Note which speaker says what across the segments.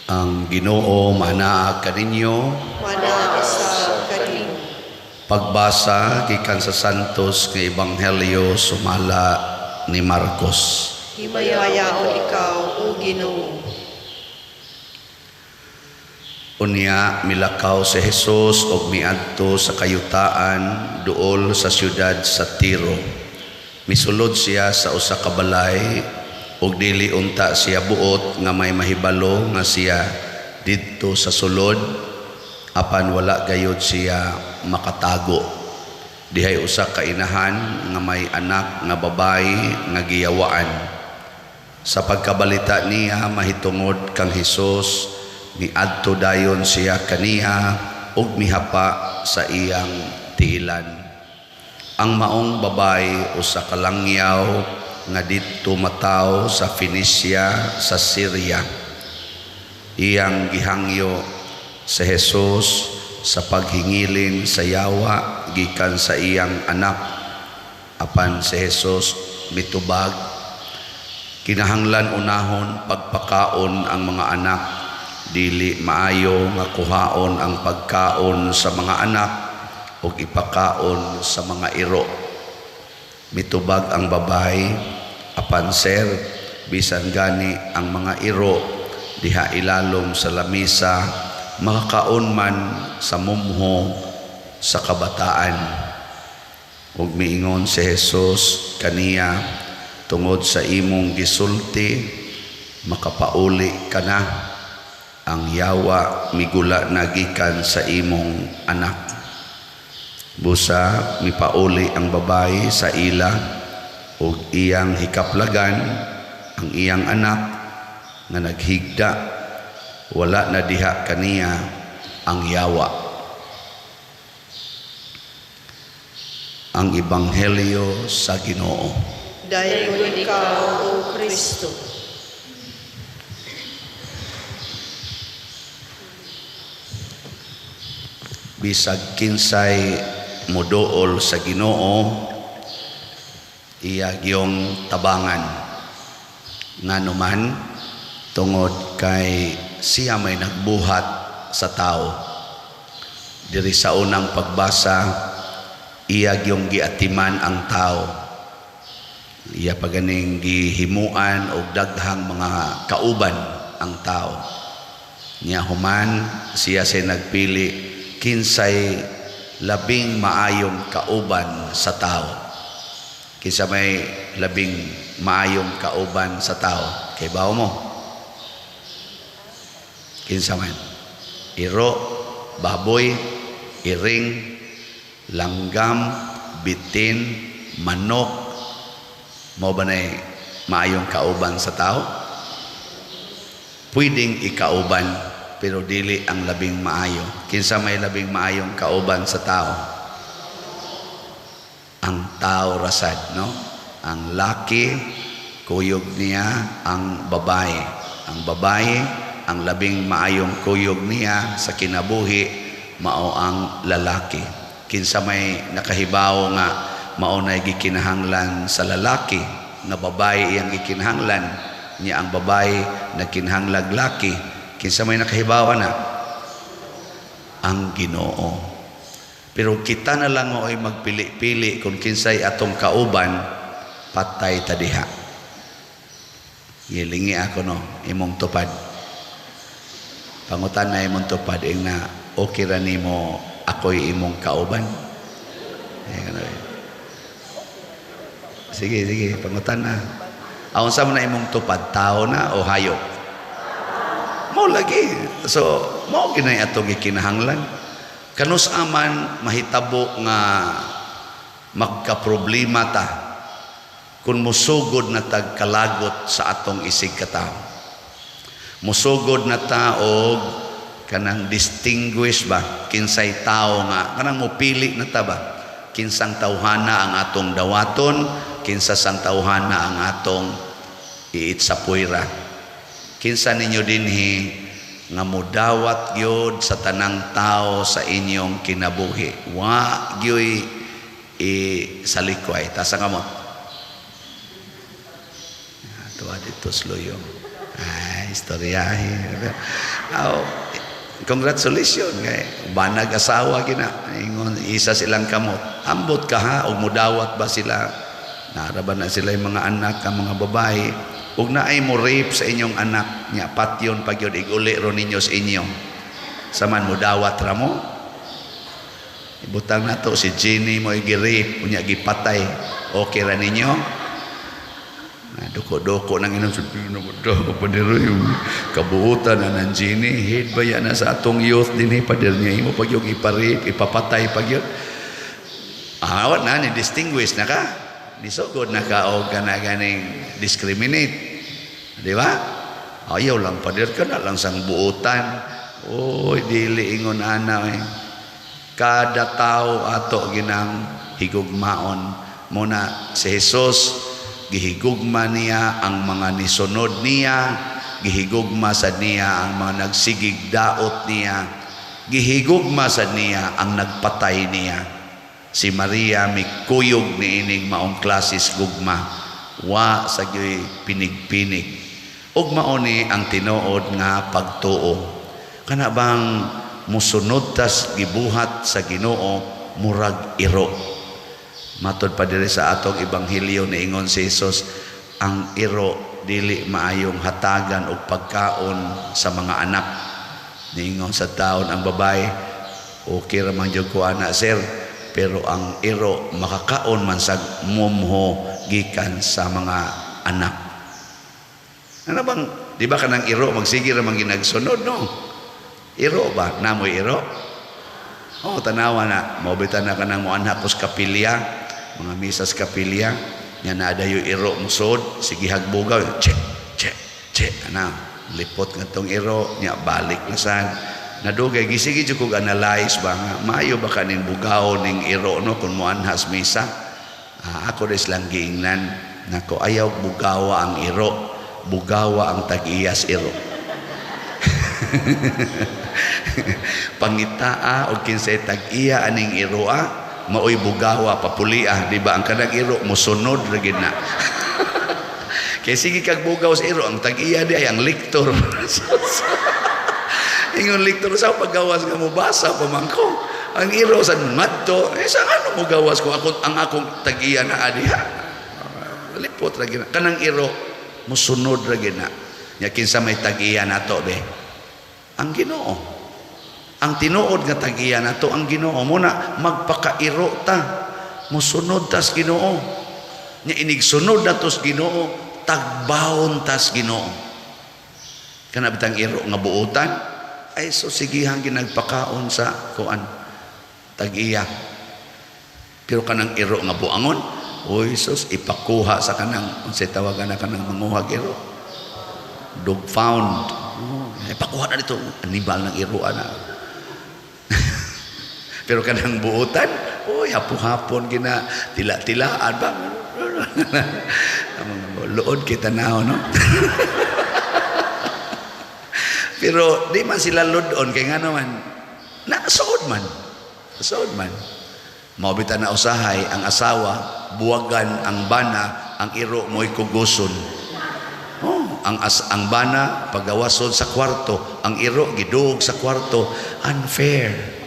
Speaker 1: Ang Ginoo manaa kaninyo.
Speaker 2: Manaa sa kanin.
Speaker 1: Pagbasa gikan sa Santos nga Ebanghelyo sumala ni Marcos.
Speaker 2: Himayaon ikaw, O Ginoo.
Speaker 1: Unya milakaw si Jesus og miadto sa kayutaan duol sa siyudad sa Tiro. Misulod siya sa usa ka balay ug dili unta siya buot nga may mahibalo nga siya didto sa sulod apan wala gayud siya makatago. Dihay usa ka inahan nga may anak nga babayi nga giyawaan. Sa pagkabalita niya mahitungod kang Hesus, miadto dayon siya kaniya ug mihapa sa iyang tiilan. Ang maong babay usa ka langyaw nga didto mataw sa Fenicia sa Syria. Iyang gihangyo sa Hesus sa paghingilin sa yawa gikan sa iyang anak. Apan si Hesus mitubag, kinahanglan unahon pagpakaon ang mga anak, dili maayo nga kuhaon ang pagkaon sa mga anak ug ipakaon sa mga iro. Mitubag ang babay, apan sir, bisan gani ang mga iro diha ilalom sa lamisa, makakaon man sa mumho sa kabataan. Ug miingon si Jesus kaniya, tungod sa imong gisulti, makapauli ka na. Ang yawa migula na gikan sa imong anak. Busa mipauli ang babayi sa ila ug iyang hikaplagan ang iyang anak nga naghigda. Wala na diha kaniya ang yawa. Ang Ebanghelyo sa Ginoo.
Speaker 2: Dayon ikaw, O Kristo.
Speaker 1: Bisag kinsay moduol sa Ginoo, iya giyong tabangan. Nganuman tungod kay siya may nagbuhat sa tao. Diri sa unang pagbasa, iya giyong giatiman ang tao. Iya paganing gihimuan og daghang mga kauban ang tao. Nya human siya say nagpili kinsay labing maayong kauban sa tao. Kinsa may labing maayong kauban sa tao? Kay bawo mo? Kinsa man? Iro, baboy, iring, langgam, bitin, manok. Mao ba nay maayong kauban sa tao? Pwedeng ikauban pero dili ang labing maayo. Kinsa may labing maayong kauban sa tao? Ang tao rasad, no? Ang laki, kuyog niya ang babae. Ang babae, ang labing maayong kuyog niya sa kinabuhi, mao ang lalaki. Kinsa may nakahibaw nga mao nay gikinahanglan sa lalaki, nga babae iyang gikinahanglan, niya ang babae nagkinahanglag laki. Kinsa may nakahibawa na? Ang Ginoo. Pero kita na lang ay magpili-pili kung kinsay atong kauban, patay ta diha. Gilingi ako no, imong tupad. Pangutan na imong tupad na okay ra nimo ako'y imong kauban. Sige, pangutan na. Aun sa man na imong tupad, tao na o hayop? Mao lagi. So, mao ginay atong gikinahanglan. Kanus aman mahitabo nga magkaproblema ta kung musugod na tagkalagot sa atong isig katao. Musugod na ta og kanang distinguish ba kinsay tao nga kanang mopili na ta ba kinsang tawhana ang atong dawaton, kinsa sang tawhana ang atong iitsapuira. Kinsa ninyo dinhi nga mudawat gyud sa tanang tao sa inyong kinabuhi. Wa gyoy salikway. Tasa ka mo. Tuwa dito sloyong. Ay, istoryahe. Oh, congratulations kay banag asawa gina. Ingon isa silang kamot. Ambot ka ha og mudawat ba sila? Naraban na sila yung mga anak, ang mga babae. Ug naay mo rape sa inyong anak nya patyon pag yun iguli ro ninyo sa inyo. Saman mo dawat ra mo. Ibutang nato si Jenny mo igi-rape unya gipatay. Okay ra ninyo? Na doko-doko nang inom sabi na mo padero yung kabuutan na ng Jenny. Head ba yan na sa atong youth din pader niya imo pag yung iparip, ipapatay pag yun. Awat na ni distinguish na ka. Nisugod na ka o ka na ganing discriminate. Di ba? Ayaw lang pader ka na lang sang buutan. Oy, dili ingon ana eh. Kada tao ato ginang higugmaon. Muna si Jesus, gihigugma niya ang mga nisunod niya, gihigugma sa niya ang mga nagsigig daot niya, gihigugma sa niya ang nagpatay niya. Si Maria mikuyog ni ining maong klasis gugma, wa sa gyoy pinig-pinig. Ug mao ni ang tinuod nga pagtuo. Kana bang musunod tas gibuhat sa Ginoo murag iro. Matod pa diri sa atong ebanghelyo niingon si Jesus, ang iro dili maayong hatagan og pagkaon sa mga anak. Niingon sa taon ang babae, okay ra man jud ko ana sir, pero ang iro makakaon man sa mumho gikan sa mga anak. Ano bang, di ba kanang iro magsige ra man ginagsunod no? Iro ba? Namoy iro? Oh, tanawa na. Mabitan na ka ng mga anak kos kapilya, mga misas kapilya. Yan na ada yung iro musod. Sige hagbugaw. Che, che, che. Ano? Lipot nga tong iro. Nya balik na saan. Nadugay. Gisigi dyan kong analyze ba nga. Maayo ba kanin bugaw ning iro no? Kung mo anhas misa. Ako rin silang giingnan. Nako, ayaw bugawa ang iro. Bugawa ang tag-iyas iro. Pangitaa o kinsay tag-iya aning iroa maoy bugawa papulia, di ba? Ang kanang iro musunod ra gid na. Kay sige kag bugaw sa iro ang tag-iya di ay ang liktor. Ingon liktor sa paggawas nga mo basa pamangko. Ang iro sa madto, sa ano mo gawas ko ako ang akong tag-iya na adiha. Lipot ra gid na. Kanang iro musunod ra gid na. Nya kinsa may tag-iya nato be? Ang Ginoo. Ang tinuod nga tag-iya nato ang Ginoo. Muna magpakairo ta. Musunod tas Ginoo. Nya inigsunod na tos Ginoo, tagbawon tas Ginoo. Kana bitang iro nga buutan ay so sigihang ginagpakaon sa kuan tag-iya. Pero kanang iro nga buangon, oy sus ipakuha sa kanang unsay tawagan na kanang manguhag iro. Dog found. Pakuha na dito, anibal ng iruan na. Pero kanang buutan, hapo-hapon gina, tila-tilaan ba? Lood kita na, no? Pero di man sila lood-on, kaya nga naman, nakasood man. Kasood man. Mabitan na usahay, ang asawa, buwagan ang bana, ang iro mo'y kuguson. Ang bana pagawasod sa kwarto, ang iro gidug sa kwarto. Unfair.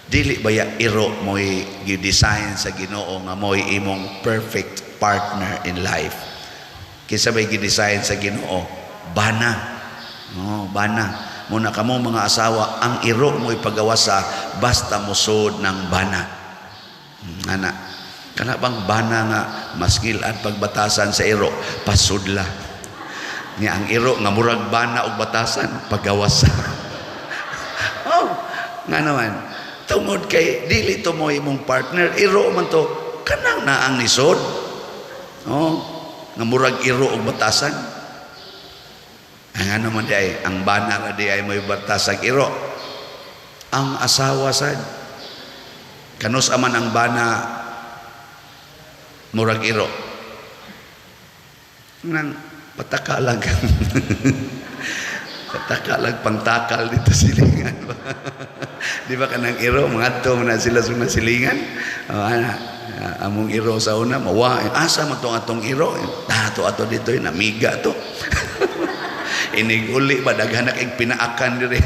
Speaker 1: Dili baya iro mo'y gidesign sa Ginoo nga mo'y imong perfect partner in life. Kinsa may gidesign sa Ginoo? Bana. Bana. Muna kamo mga asawa, ang iro mo'y pagawasa basta musod ng bana. Ana, kana bang bana nga maskil at pagbatasan sa iro pasudla. Nga ang iro nga murag bana og batasan pagawasa. Nga naman tungod kay dili to mo imong partner, iro man to kanang na ang nisod. Nga murag iro og batasan. Ang ano man di ay ang bana nga di ay mo'y batasag iro. Ang asawa sad kanus aman ang bana murag iro. Nang pataka lang pataka lang pangtakal dito silingan. Di ba kanang iro mga to na sila sa silingan. Among iro sa una mawa asa man tong atong iro ato dito namiga to. Iniguli ba daghanak ing pinaakan diri.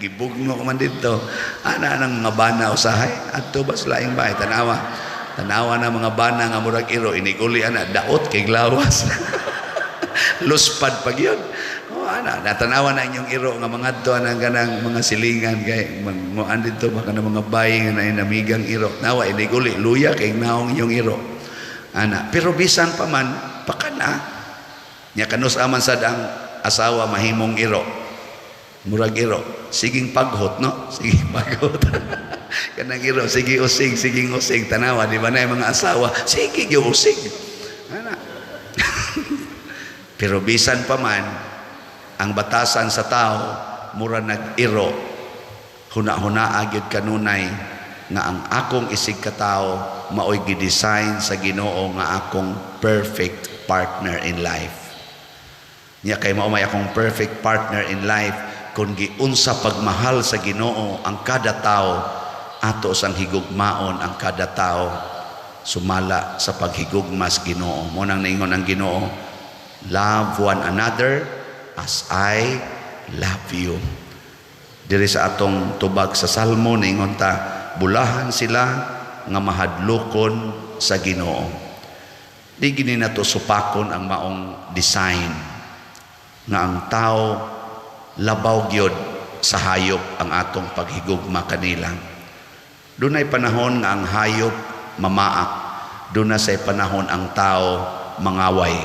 Speaker 1: Gibugno man dito. Ana nang mga bana usahay adto ba sa laing bahay tanawa. Tanawa na mga bana nga murag iro iniguli ana daot kay glawas. Luspad pag yun. Ana natanawa na inyong iro nga mga adto anang ganang mga silingan kay mo andito baka na mga bayi nga na namigang iro. Nawa iniguli luya kay naong inyong iro. Ana pero bisan pa man pakana nya kanus aman sad ang asawa mahimong iro. Murag iro, siging paghot, no? Siging paghot. Kanang iro, sige usig, siging usig. Tanawa, di ba na yung mga asawa, sige yung usig. Ano? Pero bisan pa man, ang batasan sa tao, mura nag-iro, huna-huna agyod kanunay, nga ang akong isig katao, maoy gidesign sa Ginoo nga akong perfect partner in life. Nya kay mao may akong perfect partner in life, kung giunsa pagmahal sa Ginoo ang kada tao ato sang higugmaon ang kada tao sumala sa paghigugma sa Ginoo. Mo nang naingon ang Ginoo, love one another as I love you. Diri sa atong tubag sa Salmo naingon ta, bulahan sila nga mahadlokon sa Ginoo. Di gini nato supakon ang maong design nga ang tao labaw gyud sa hayop ang atong paghigugma kanila. Dunay panahon nga ang hayop mamaak, dunay say panahon ang tao mangaway.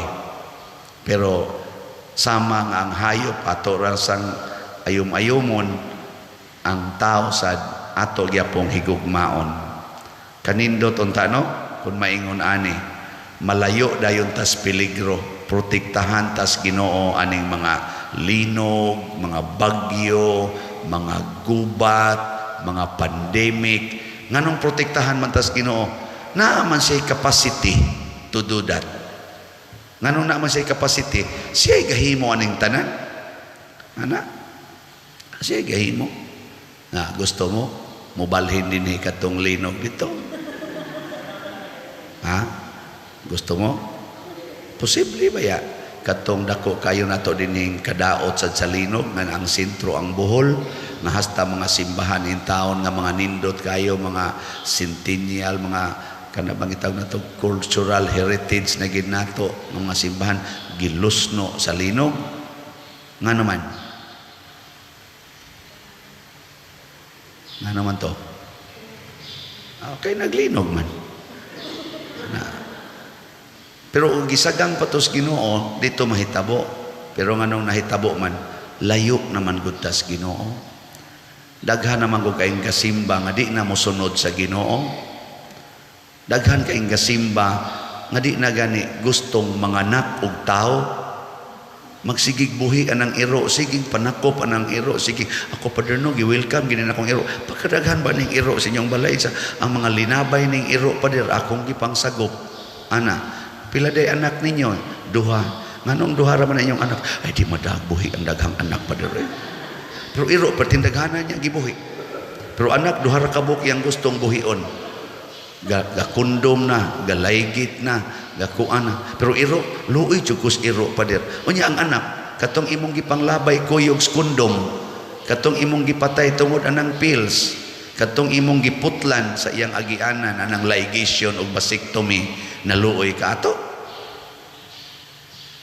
Speaker 1: Pero sama nga ang hayop ato ra sang ayom-ayomon, ang tao sad ato gyapong higugmaon. Kanindot unta no, kun maingon ani, malayo dayon tas peligro, protektahan tas Ginoo aning mga linog, mga bagyo, mga gubat, mga pandemic. Nganong protektahan man tas Ginoo? Naaman siya capacity to do that. Nganong naaman siya capacity? Siya gahimo aning tanan. Ana? Siya gahimo. Na gusto mo mobalhin din katong linog dito. Ha? Gusto mo? Posible ba ya? Katong dako kayo nato dining kadaot sa linog nga ang sentro ang Bohol nga hasta mga simbahan in taon nga mga nindot kayo mga centennial mga kanabang itawag nato cultural heritage na ginato ng mga simbahan gilusno sa linog nga naman to okay naglinog man na. Pero kung gisagang patos Ginoo, dito mahitabo. Pero nganong nahitabo man, layo naman gutas Ginoo. Daghan naman ko kaing kasimba nga di na mosunod sa Ginoo. Daghan kaing kasimba nga di na gani gustong manganak og tao. Magsigig buhi anang iro, sigig panakop anang iro, sigig ako paderno gi-welcome ginin akong iro. Pagkadaghan ba ning iro sa inyong balay sa ang mga linabay ning iro pader akong gipangsagop. Ana pila day anak ninyo? Duha. Nganong duha ra man inyong anak? Ay di madagbuhi ang daghang anak pa dire. Pero iro pertindaghanan niya gibuhi. Pero anak duha ra ka buhi ang gustong buhion. Gakundom na, galaygit na, gakuan na. Pero iro luoy jugos iro pa dire. Unya ang anak katong imong gipanglabay kuyog kondom, katong imong gipatay tungod anang pills, katong imong giputlan sa iyang agianan anang ligation o vasectomy, naluoy ka ato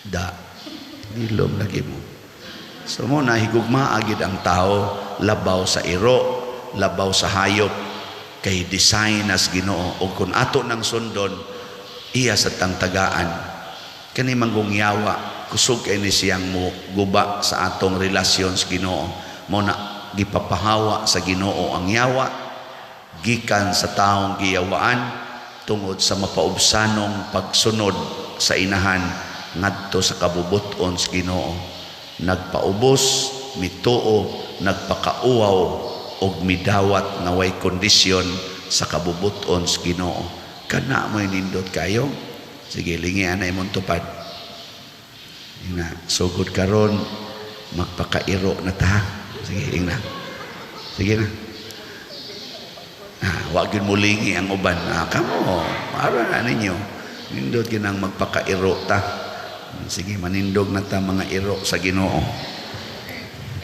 Speaker 1: da nilom lagi mo. So mo nahigugma agid ang tao labaw sa iro, labaw sa hayop kay design as Ginoo o kun ato nang sundon iya sa tangtagaan kani manggungyawa kusog kay ni siyang mo guba sa atong relasyon sa Ginoo. Mo na gipapahawa sa Ginoo ang yawa gikan sa taong giyawaan tungod sa mapaubsanong pagsunod sa inahan ngadto sa kabubuton sa Ginoo. Nagpaubos, mituo, nagpakauaw og midawat nga way kondisyon sa kabubuton sa Ginoo. Kana mo nindot kayo. Sige lingi anay imong tupad. Ina sugod karon magpakairo na ta. Sige ingna. Sige na. Wag yun mulingi ang uban. Kamo, ara na ninyo. Nindot ginang magpakairo ta. Sige, manindog na ta mga iro sa Ginoo.